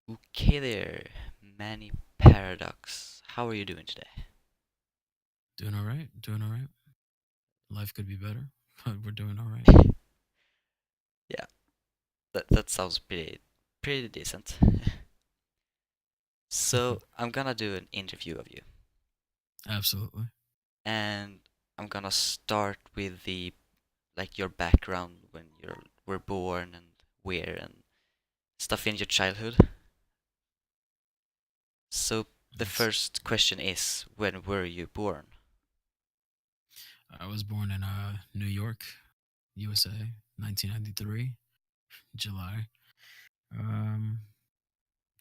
Okay there, Mannyparadox. How are you doing today? Doing all right. Doing all right. Life could be better, but we're doing all right. Yeah, that sounds pretty decent. So I'm gonna do an interview of you, Absolutely. and I'm gonna start with the like your background when you were born and where and stuff in your childhood. So the That's, first question is, when were you born? I was born in New York, USA, 1993, July. Um,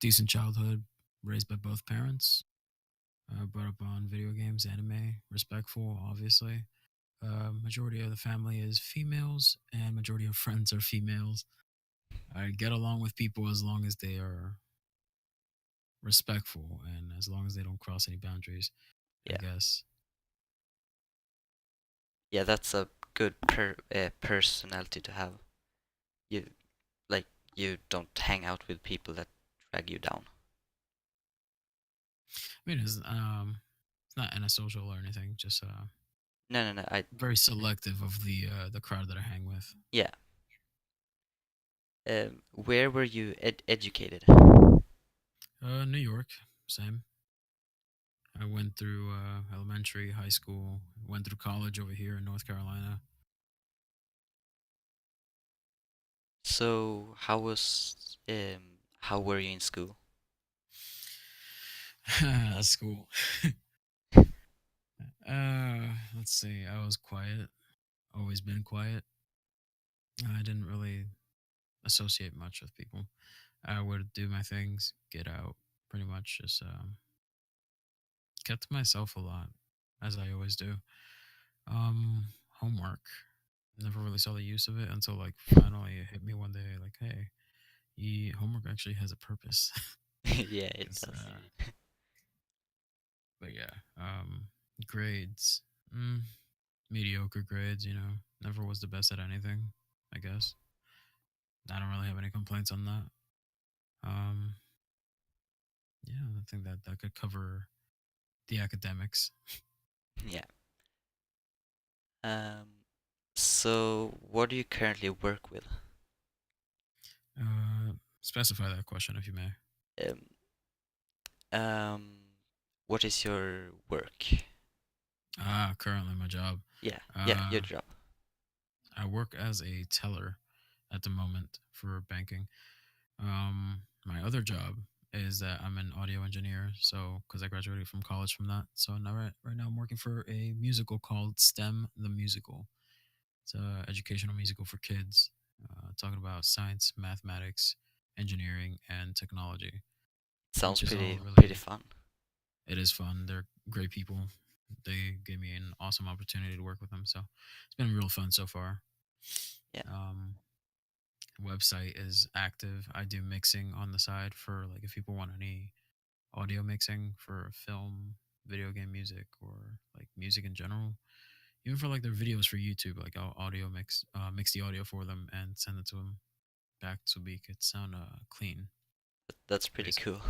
Decent childhood, raised by both parents. Brought up on video games, anime, respectful, obviously. Majority of the family is females, and majority of friends are females. I get along with people as long as they are respectful and as long as they don't cross any boundaries, I Yeah, guess. yeah, that's a good personality to have. You like you don't hang out with people that drag you down. I mean, it's not antisocial or anything. Just No, no, no. I very selective of the crowd that I hang with. Yeah. Where were you educated? New York, same. I went through elementary, high school, went through college over here in North Carolina. So how were you in school? That's school. Let's see. I was quiet. Always been quiet. I didn't really associate much with people. I would do my things, get out, pretty much just kept to myself a lot, as I always do. Homework. Never really saw the use of it until like finally it hit me one day. Like, hey, homework actually has a purpose. Yeah, it 'Cause, does. but yeah, grades. Mm, Mediocre grades. Never was the best at anything. I guess I don't really have any complaints on that. Um, yeah, I think that could cover the academics. Yeah. So what do you currently work with? Uh, Specify that question if you may. Um, um, what is your work? Currently my job. Yeah, yeah, your Uh, job. I work as a teller at the moment for banking. My other job is that I'm an audio engineer. So, because I graduated from college from that, so now right now I'm working for a musical called STEM the Musical. It's a educational musical for kids, talking about science, mathematics, engineering, and technology, Sounds which is all pretty really. fun. It is fun. They're great people. They gave me an awesome opportunity to work with them, so it's been real fun so far. Yeah. Um, Website is active. I do mixing on the side for like if people want any audio mixing for film, video game music, or like music in general. Even for like their videos for YouTube, like I'll audio mix the audio for them and send it to them back so we could sound clean, That's pretty basically. cool.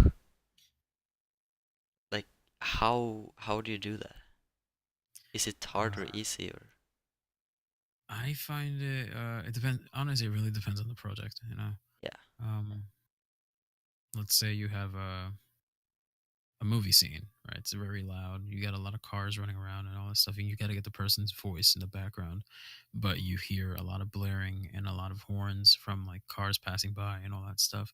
Like how do you do that? Is it hard or Uh, easy or I find it depends. Honestly, it really depends on the project. yeah. Um, let's say you have a movie scene, right? It's very loud. You got a lot of cars running around and all this stuff, and you got to get the person's voice in the background. But you hear a lot of blaring and a lot of horns from like cars passing by and all that stuff.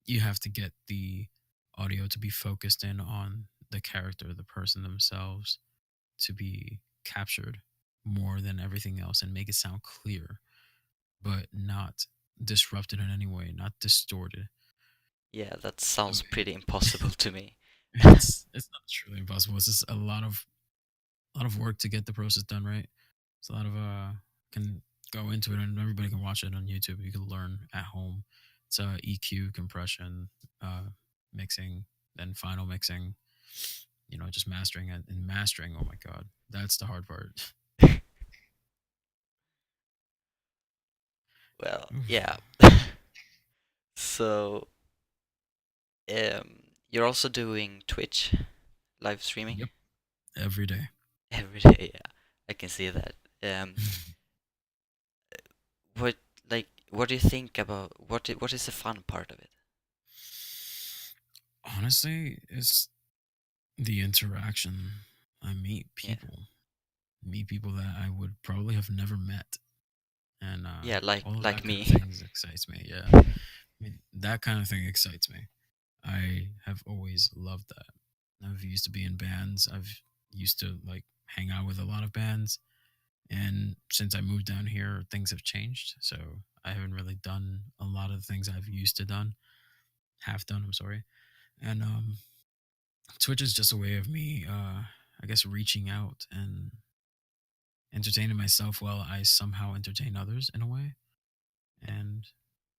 You have to get the audio to be focused in on the character, the person themselves, to be captured more than everything else and make it sound clear, but not disrupted in any way, not distorted. Yeah, that So sounds pretty impossible to me. it's not truly impossible. It's just a lot of work to get the process done right. It's a lot of can go into it and everybody can watch it on YouTube. You can learn at home. It's EQ, compression, mixing, then final mixing. Just mastering it and mastering. Oh my god, that's the hard part. Well, Oof. yeah. So You're also doing Twitch live streaming Yep, every day. every day. Yeah, I can see that. Um, what what do you think about what is the fun part of it? Honestly, it's the interaction. I Yeah, meet people that I would probably have never met, and yeah, all of like that kind of me. things excites me. Yeah, I mean, that kind of thing excites me. I have always loved that. I've used to be in bands. I've used to like hang out with a lot of bands, and since I moved down here, things have changed. So I haven't really done a lot of the things I've used to done, have done. I'm sorry, and Twitch is just a way of me, I guess, reaching out and entertaining myself while I somehow entertain others in a way. And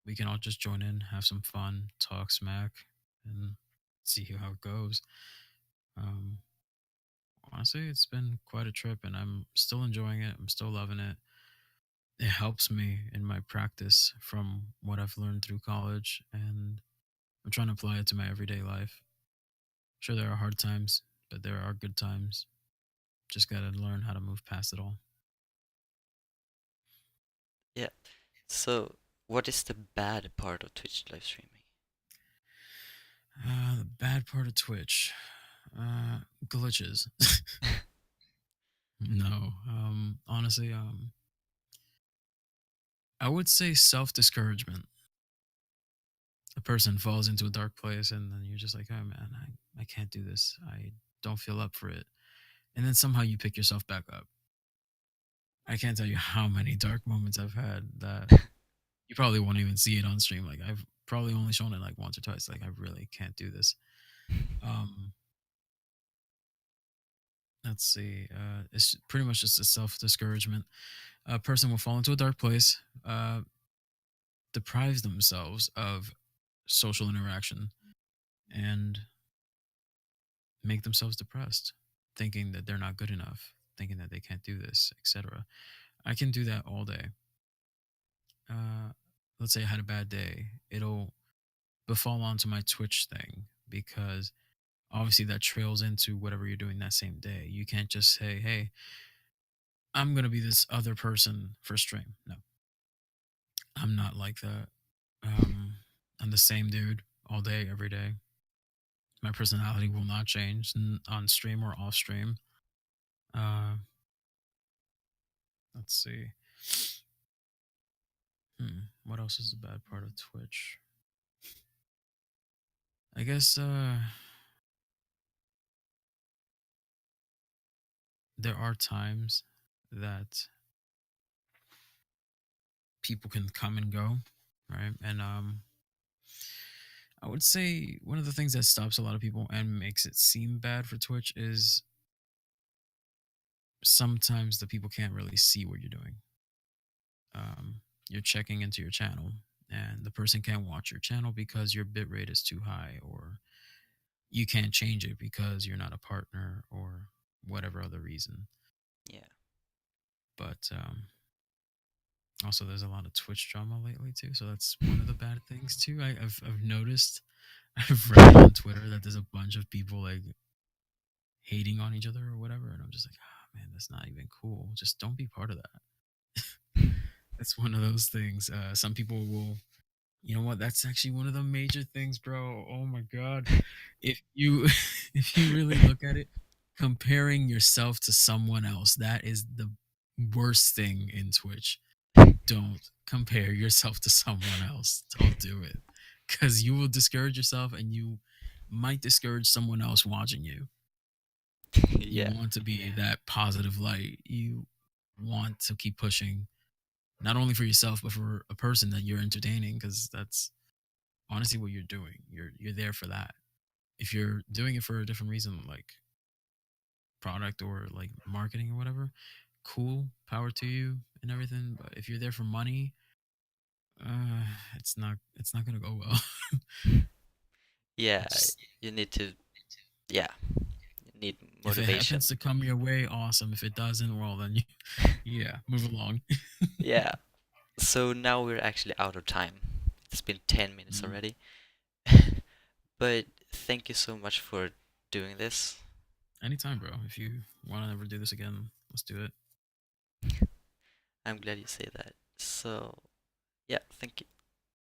we can all just join in, have some fun, talk smack, and see how it goes. Um, Honestly, it's been quite a trip, and I'm still enjoying it. I'm still loving it. It helps me in my practice from what I've learned through college, and I'm trying to apply it to my everyday life. Sure, there are hard times, but there are good times. Just got to learn how to move past it all. Yeah. So, what is the bad part of Twitch live streaming? The bad part of Twitch, glitches. No, honestly, I would say self discouragement. A person falls into a dark place, and then you're just like, oh man, I can't do this. I don't feel up for it. And then somehow you pick yourself back up. I can't tell you how many dark moments I've had that you probably won't even see it on stream. Like I've probably only shown it like once or twice. Like I really can't do this. Um, let's see. It's pretty much just a self discouragement. A person will fall into a dark place, deprives themselves of social interaction, and make themselves depressed, thinking that they're not good enough, thinking that they can't do this, etc. I can do that all day. Uh, let's say I had a bad day, it'll befall onto my Twitch thing because obviously that trails into whatever you're doing that same day. You can't just say, "Hey, I'm gonna be this other person for stream." No, I'm not like that. Um, I'm the same dude all day, every day. My personality will not change on stream or off stream. Uh, let's see. What else is the bad part of Twitch? I guess there are times that people can come and go, right? And I would say one of the things that stops a lot of people and makes it seem bad for Twitch is sometimes the people can't really see what you're doing. You're checking into your channel, and the person can't watch your channel because your bitrate is too high, or you can't change it because you're not a partner, or whatever other reason. Yeah. But also, there's a lot of Twitch drama lately too, so that's one of the bad things too. I've noticed, I've read on Twitter that there's a bunch of people like hating on each other or whatever, and I'm just like, ah, man, that's not even cool. Just don't be part of that. It's one of those things. Some people will, you know what? That's actually one of the major things, bro. Oh my god, if you if you really look at it, comparing yourself to someone else, that is the worst thing in Twitch. Don't compare yourself to someone else. Don't do it, because you will discourage yourself, and you might discourage someone else watching you. You Yeah. want to be that positive light. You want to keep pushing, not only for yourself but for a person that you're entertaining, because that's honestly what you're doing. You're there for that. If you're doing it for a different reason, like product or like marketing or whatever, cool, power to you and everything. But if you're there for money, it's not gonna go well. Yeah. Just You need to. Yeah. You need if it motivation. happens to come your way, awesome. If it doesn't, well then you, yeah, move along. Yeah. So now we're actually out of time. It's been 10 minutes Mm. already. But thank you so much for doing this. Anytime, bro. If you want to ever do this again, let's do it. I'm glad you say that. So, yeah, thank you.